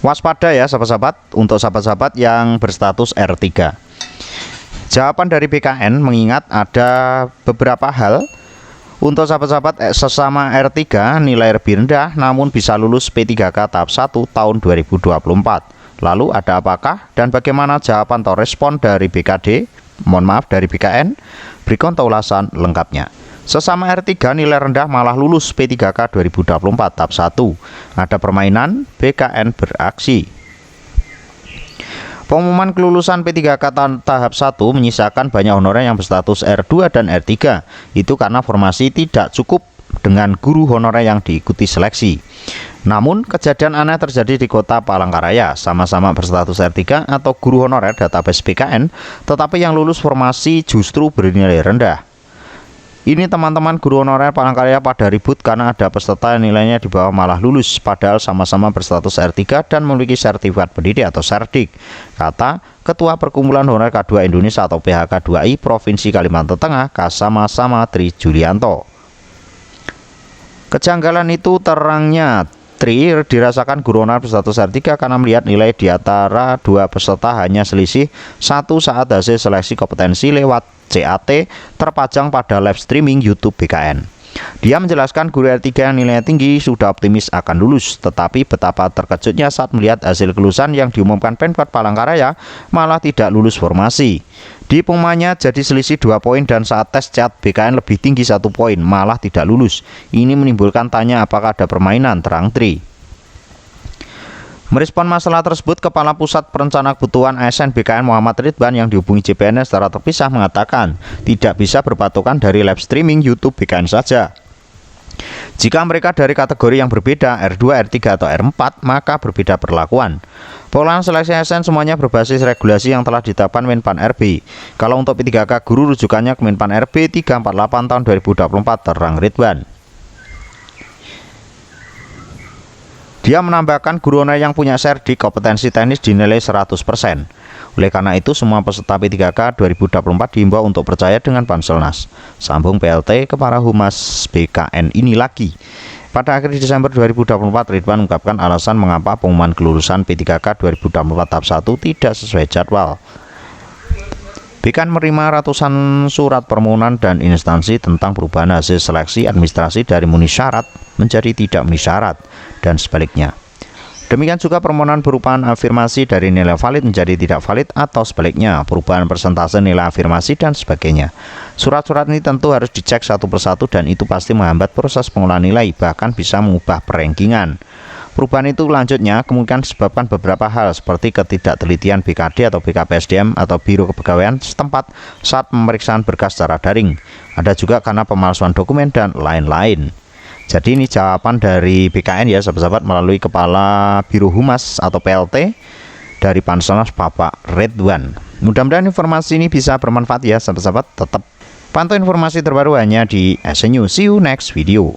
Waspada ya sahabat-sahabat untuk sahabat-sahabat yang berstatus R3. Jawaban dari BKN mengingat ada beberapa hal. Untuk sahabat-sahabat sesama R3 nilai lebih rendah namun bisa lulus P3K tahap 1 tahun 2024. Lalu ada apakah dan bagaimana jawaban atau respon dari BKD? Mohon maaf, dari BKN. Berikut ulasan lengkapnya. Sesama R3 nilai rendah malah lulus P3K 2024 tahap 1. Ada permainan, BKN beraksi. Pengumuman kelulusan P3K tahap 1 menyisakan banyak honorer yang berstatus R2 dan R3. Itu karena formasi tidak cukup dengan guru honorer yang diikuti seleksi. Namun kejadian aneh terjadi di kota Palangkaraya, sama-sama berstatus R3 atau guru honorer database BKN, tetapi yang lulus formasi justru bernilai rendah. Ini teman-teman guru honorer Palangkaraya pada ribut karena ada peserta yang nilainya di bawah malah lulus, padahal sama-sama berstatus R3 dan memiliki sertifikat pendidik atau Serdik, kata Ketua Perkumpulan Honorer K2 Indonesia atau PHK2I Provinsi Kalimantan Tengah, Kasama-sama Tri Julianto. Kejanggalan itu terangnya Tri dirasakan guru honorer berstatus R3 karena melihat nilai di antara dua peserta hanya selisih 1 saat hasil seleksi kompetensi lewat CAT terpajang pada live streaming YouTube BKN. Dia menjelaskan guru R3 yang nilainya tinggi sudah optimis akan lulus, tetapi betapa terkejutnya saat melihat hasil kelulusan yang diumumkan Pemkot Palangkaraya malah tidak lulus formasi. Di pengumumannya jadi selisih 2 poin dan saat tes CAT BKN lebih tinggi 1 poin, malah tidak lulus. Ini menimbulkan tanya apakah ada permainan, terang Tri. Merespon masalah tersebut, Kepala Pusat Perencana Kebutuhan ASN BKN Muhammad Ridwan yang dihubungi JPN secara terpisah mengatakan tidak bisa berpatokan dari live streaming YouTube BKN saja. Jika mereka dari kategori yang berbeda R2, R3 atau R4 maka berbeda perlakuan. Pengolahan seleksi ASN semuanya berbasis regulasi yang telah ditetapkan Menpan RB. Kalau untuk P3K guru rujukannya ke Menpan RB 348 tahun 2024, terang Ridwan. Dia menambahkan guru honorer yang punya Serdik kompetensi teknis dinilai 100%. Oleh karena itu semua peserta P3K 2024 diimbau untuk percaya dengan Panselnas. Sambung PLT Kepala Humas BKN ini lagi. Pada akhir Desember 2024 Ridwan mengungkapkan alasan mengapa pengumuman kelulusan P3K 2024 tahap 1 tidak sesuai jadwal. BKN menerima ratusan surat permohonan dan instansi tentang perubahan hasil seleksi administrasi dari memenuhi syarat menjadi tidak memenuhi syarat dan sebaliknya. Demikian juga permohonan berupa afirmasi dari nilai valid menjadi tidak valid atau sebaliknya, perubahan persentase nilai afirmasi dan sebagainya. Surat-surat ini tentu harus dicek satu persatu dan itu pasti menghambat proses pengolahan nilai, bahkan bisa mengubah perankingan. Perubahan itu lanjutnya kemungkinan disebabkan beberapa hal seperti ketidaktelitian BKD atau BKPSDM atau Biro Kepegawaian setempat saat pemeriksaan berkas secara daring. Ada juga karena pemalsuan dokumen dan lain-lain. Jadi ini jawaban dari BKN ya sahabat-sahabat melalui Kepala Biro Humas atau PLT dari Panselnas Bapak Ridwan. Mudah-mudahan informasi ini bisa bermanfaat ya sahabat-sahabat. Tetap pantau informasi terbaru hanya di SN News. See you next video.